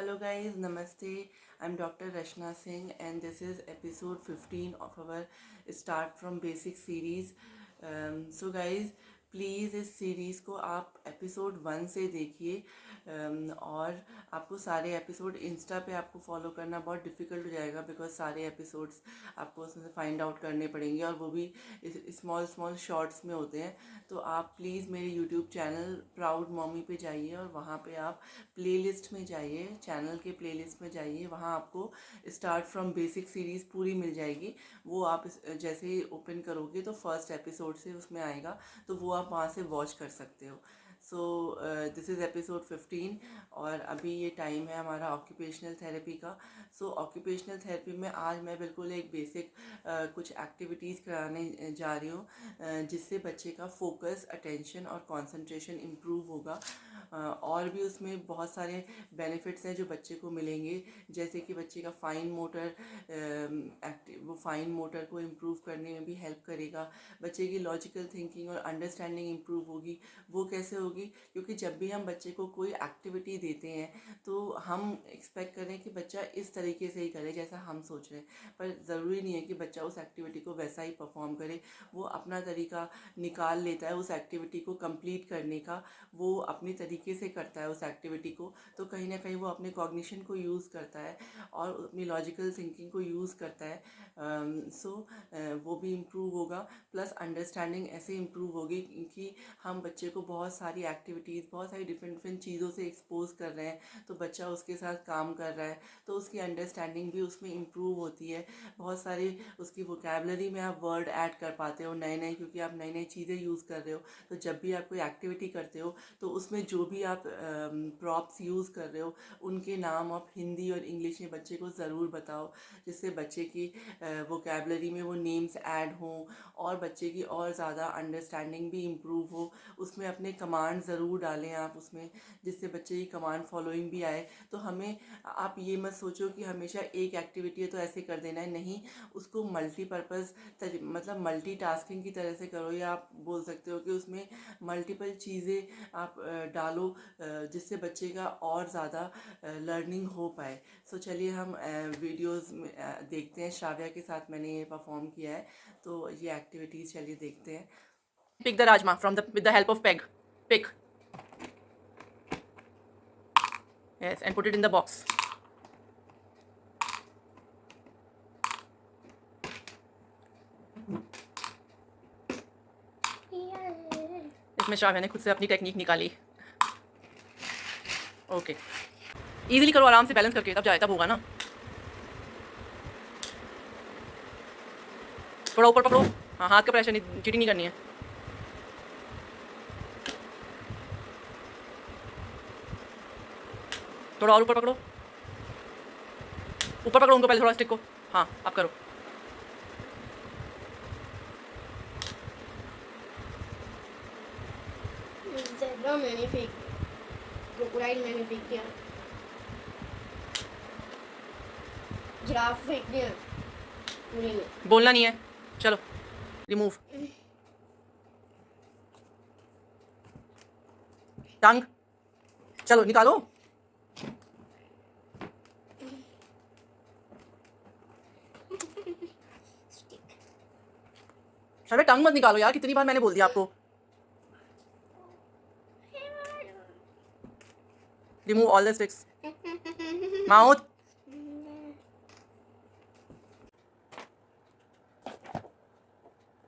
Hello guys, Namaste. I'm Dr. Rashna Singh and this is episode 15 of our Start from Basic series. So guys, please इस series को आप episode 1 से देखिए और आपको सारे एपिसोड इंस्टा पे आपको फॉलो करना बहुत डिफ़िकल्ट हो जाएगा बिकॉज सारे एपिसोड्स आपको उसमें से फाइंड आउट करने पड़ेंगे और वो भी स्मॉल स्मॉल शॉर्ट्स में होते हैं। तो आप प्लीज़ मेरे यूट्यूब चैनल प्राउड मॉमी पे जाइए और वहाँ पे आप प्लेलिस्ट में जाइए, चैनल के प्लेलिस्ट में जाइए, वहाँ आपको स्टार्ट फ्रॉम बेसिक सीरीज़ पूरी मिल जाएगी। वो आप जैसे ही ओपन करोगे तो फर्स्ट एपिसोड से उसमें आएगा, तो वो आप वहाँ से वॉच कर सकते हो। सो दिस इज़ एपिसोड 15 और अभी ये टाइम है हमारा ऑक्यूपेशनल थेरेपी का। सो ऑक्यूपेशनल थेरेपी में आज मैं बिल्कुल एक बेसिक कुछ एक्टिविटीज़ कराने जा रही हूँ जिससे बच्चे का फोकस, अटेंशन और कंसंट्रेशन इम्प्रूव होगा। और भी उसमें बहुत सारे बेनिफिट्स हैं जो बच्चे को मिलेंगे, जैसे कि बच्चे का फाइन मोटर वो फाइन मोटर को इम्प्रूव करने में भी हेल्प करेगा। बच्चे की लॉजिकल थिंकिंग और अंडरस्टैंडिंग इम्प्रूव होगी। वो कैसे होगी? क्योंकि जब भी हम बच्चे को कोई एक्टिविटी देते हैं तो हम एक्सपेक्ट करें कि बच्चा इस तरीके से ही करे जैसा हम सोच रहे हैं, पर ज़रूरी नहीं है कि बच्चा उस एक्टिविटी को वैसा ही परफॉर्म करे। वो अपना तरीका निकाल लेता है उस एक्टिविटी को कंप्लीट करने का, वो अपनी तरीके से करता है उस एक्टिविटी को, तो कहीं ना कहीं वो अपने कॉग्निशन को यूज़ करता है और अपनी लॉजिकल थिंकिंग को यूज़ करता है। वो भी इम्प्रूव होगा। प्लस अंडरस्टैंडिंग ऐसे इम्प्रूव होगी कि हम बच्चे को बहुत सारी एक्टिविटीज़, बहुत सारी डिफरेंट डिफरेंट चीज़ों से एक्सपोज कर रहे हैं, तो बच्चा उसके साथ काम कर रहा है तो उसकी अंडरस्टैंडिंग भी उसमें इम्प्रूव होती है। बहुत सारी उसकी वोकेबलरी में आप वर्ड ऐड कर पाते हो नए नए, क्योंकि आप नई नई चीज़ें यूज़ कर रहे हो। तो जब भी आप कोई एक्टिविटी करते हो तो उसमें जो भी आप प्रॉप्स यूज़ कर रहे हो उनके नाम आप हिंदी और इंग्लिश में बच्चे को ज़रूर बताओ, जिससे बच्चे की वोकेबलरी में वो नेम्स ऐड हों और बच्चे की और ज़्यादा अंडरस्टैंडिंग भी इम्प्रूव हो। उसमें अपने कमांड ज़रूर डालें आप उसमें, जिससे बच्चे की कमांड फॉलोइंग भी आए। तो हमें, आप ये मत सोचो कि हमेशा एक एक्टिविटी है तो ऐसे कर देना है, नहीं, उसको मल्टीपर्पज़ मतलब मल्टीटास्किंग की तरह से करो, या आप बोल सकते हो कि उसमें मल्टीपल चीज़ें आप डालो जिससे बच्चे का और ज़्यादा लर्निंग हो पाए। सो चलिए हम वीडियोस में देखते हैं। श्राव्या के साथ मैंने ये परफॉर्म किया है, तो ये एक्टिविटीज़ चलिए देखते हैं। Pick the rajma from the with the help of peg. Pick. Yes, and put it in the box. इसमें श्राव्या ने खुद से अपनी टेक्निक निकाली। ओके, इजीली करो, आराम से बैलेंस करके, तब जाए, तब होगा ना। थोड़ा ऊपर पकड़ो। हाँ, हाथ का प्रेशर नहीं, चीटिंग नहीं करनी है। थोड़ा और ऊपर पकड़ो। ऊपर पकड़ो उनको पहले, थोड़ा स्टिक को। हाँ, अब करो। ज़ेब्रा मैंने फेंक, क्रोकोडाइल मैंने फेंक दिया, जिराफ फेंक दिया पूरे में। बोलना नहीं है, चलो रिमूव। टंग, चलो निकालो। श्राव्या टंग मत निकालो यार, कितनी बार मैंने बोल दिया आपको। Remove all the sticks. Mouth.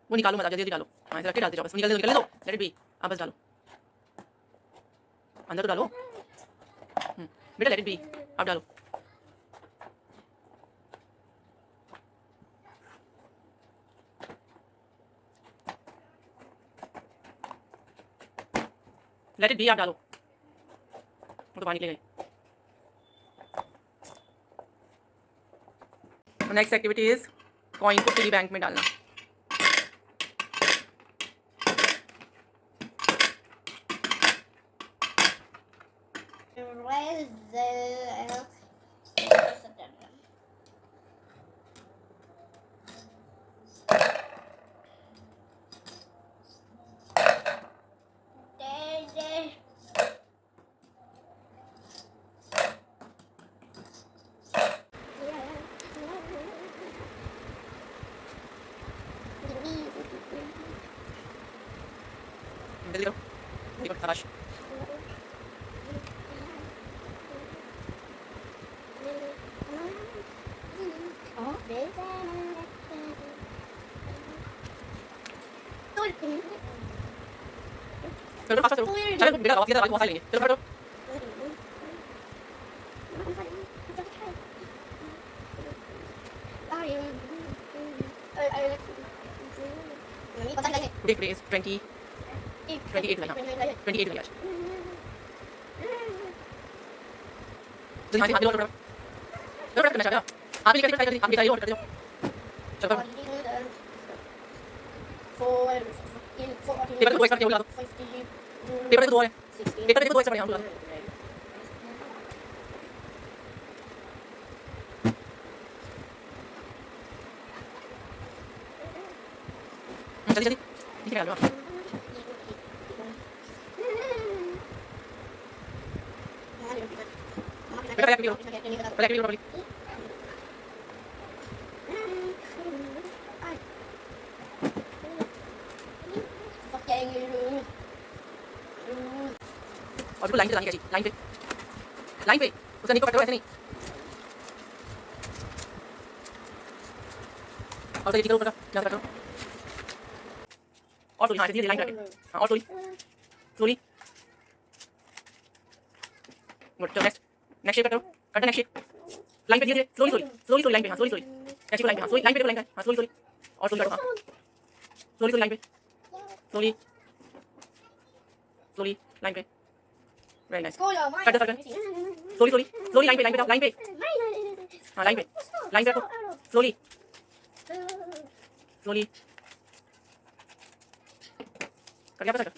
वो निकालो मत, जल्दी डालो। हाँ, ऐसे रख के डालते जाओ बस, निकलने दो, लेट इट बी। अब बस डालो, अंदर तो डालो। बेटा लेट इट बी, अब डालो। लेट इट बी, आप डालो। वो तो पानी ले गई। नेक्स्ट एक्टिविटी इज कॉइन को पिगी बैंक में डालना। जल्दी करो, वेरी गुड, शाबाश। चलो फास्ट करो, चलो बेटा आवाज बहुत सारी लेंगे, चलो फटाफट। टुडे इज 28 है, 28 है आज। जल्दी हाथ भी लो, चलो करना चाहिए। आप भी ट्राई कर दी, आप भी ट्राई कर दो, चलो पेपर को 2 एक्स्ट्रा ला दो, पेपर को 2 है, पेपर को 2 एक्स्ट्रा बढ़िया ला दो। जल्दी जल्दी ठीक है, लो बेटा बैक भी लो, बैक भी लो प्रॉपर्ली। और बिल्कुल लाइन पे जानी चाहिए, लाइन पे उसका निको कट करो, ऐसे नहीं। और ये ठीक करो ऊपर का, यहाँ से कट करो। और स्लोली, हाँ धीरे लाइन पे, हाँ और स्लोली स्लोली, गुड। चलो नेक्स्ट शेप करो, करना नेक्स्ट शेप, लाइन पे धीरे slowly slowly slowly slowly line पे, हाँ स्लोली स्लोली नेक्स्ट लाइन पे, हाँ स्लोली लाइन पे, लाइन पे, हाँ स्लोली स्लोली और स्लोली करो, हाँ स्लोली स्लोली लाइन पे, स्लोली स्लोली लाइन पे, वेरी नाइस। कट दो, स्लोली स्लोली स्लोली लाइन पे, लाइन पे, लाइन पे, हाँ लाइन पे रखो, स्लोली स्लोली कर दिया, बस कर।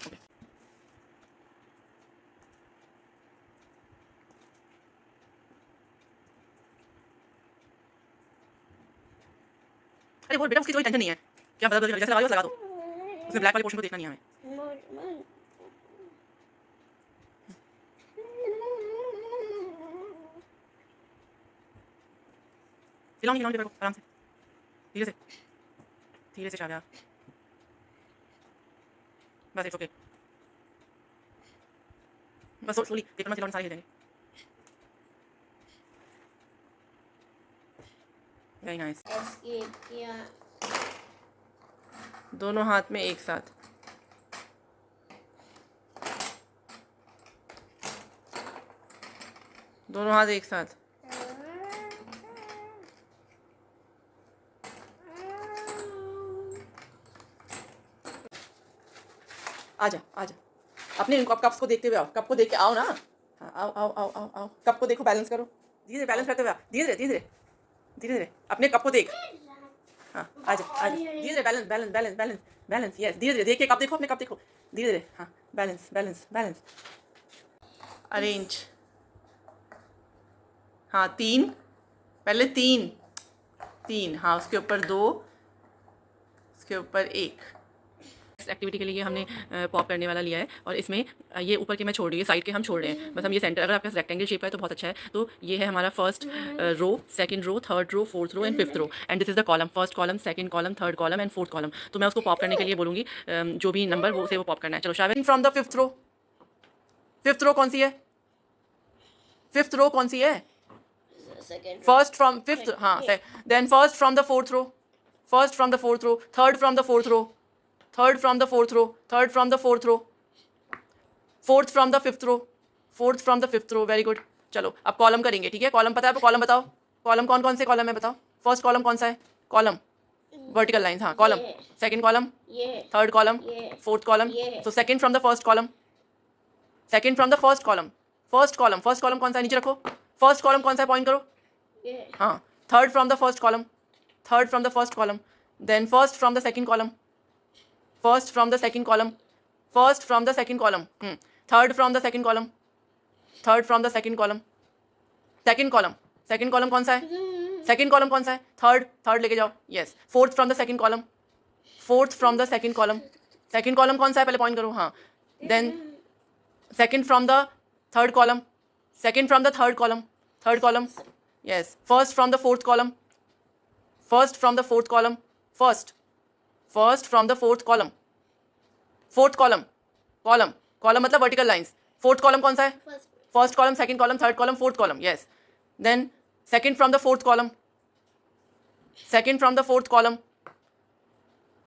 अरे वो बेटा उसकी कोई टेंशन नहीं है, क्या बदल बदल जैसे लगा दो, लगा दो, उसमें ब्लैक वाले पोर्शन को देखना नहीं है हमें। हिलाओ नहीं पेपर को, आराम से धीरे से शाबाश, बस इट्स ओके, बस स्लोली पेपर में हिलाओ, सारे हिल जाएंगे। वेरी नाइस, दोनों हाथ में एक साथ, दोनों हाथ एक साथ, आजा आजा, अपने कप्स को देखते हुए आओ, कप को देख के आओ ना, हाँ आओ आओ आओ आओ आओ, कप को देखो, बैलेंस करो, धीरे बैलेंस करते हुए आओ, धीरे धीरे धीरे धीरे अपने कप को देख, हाँ आजा आजा, धीरे balance balance balance balance balance, yes धीरे धीरे देख के कप देखो, अपने कप देखो, धीरे धीरे, हाँ बैलेंस बैलेंस बैलेंस, अरेंज, हाँ 3, पहले 3, हाँ उसके ऊपर 2, उसके ऊपर 1। एक्टिविटी के लिए हमने पॉप करने वाला लिया है और इसमें ये ऊपर के मैं छोड़ रही हूँ, साइड के हम छोड़ रहे हैं, बस हम ये सेंटर, अगर आपके पास रेक्टेंगल शेप का है तो बहुत अच्छा है। तो ये है हमारा first row, second row, third row, fourth row and fifth row, and this is the column, first column, second column, third column and fourth column. तो मैं उसको पॉप करने के लिए बोलूँगी, जो भी नंबर वो से वो पॉप करना है। चलो शाबाश, from the fifth row, fifth row कौन सी है, फिफ्थ रो कौन सी है, फर्स्ट फ्रॉम फिफ्थ, हाँ then first from the fourth row, first from the fourth row, third from the fourth row, third from the fourth row, third from the fourth row, fourth from the fifth row, fourth from the fifth row, very good. चलो अब column करेंगे, ठीक है, column पता है आपको, column बताओ, column कौन कौन से कॉलम है बताओ, फर्स्ट कॉलम कौन सा है, कॉलम वर्टिकल लाइंस, हाँ column, second column, third column, fourth column, तो second from the first column, second from the first column, first column, first column कौन सा है नीचे रखो, फर्स्ट कॉलम कौन सा है पॉइंट करो, हाँ third from the first column, third from the first column, then first from the second column, first from the second column, first from the second column, third from the second column, third from the second column, second column, second column कौन सा है, second column कौन सा है, third, third लेके जाओ, yes, fourth from the second column, fourth from the second column, second column कौन सा है पहले पॉइंट करो, हाँ then second from the third column, second from the third column, third column, yes, first from the fourth column, first from the fourth column, first from the fourth column, fourth column, column, column मतलब vertical lines. Fourth column कौन सा है? First. First column, second column, third column, fourth column. Yes. Then second from the fourth column, second from the fourth column,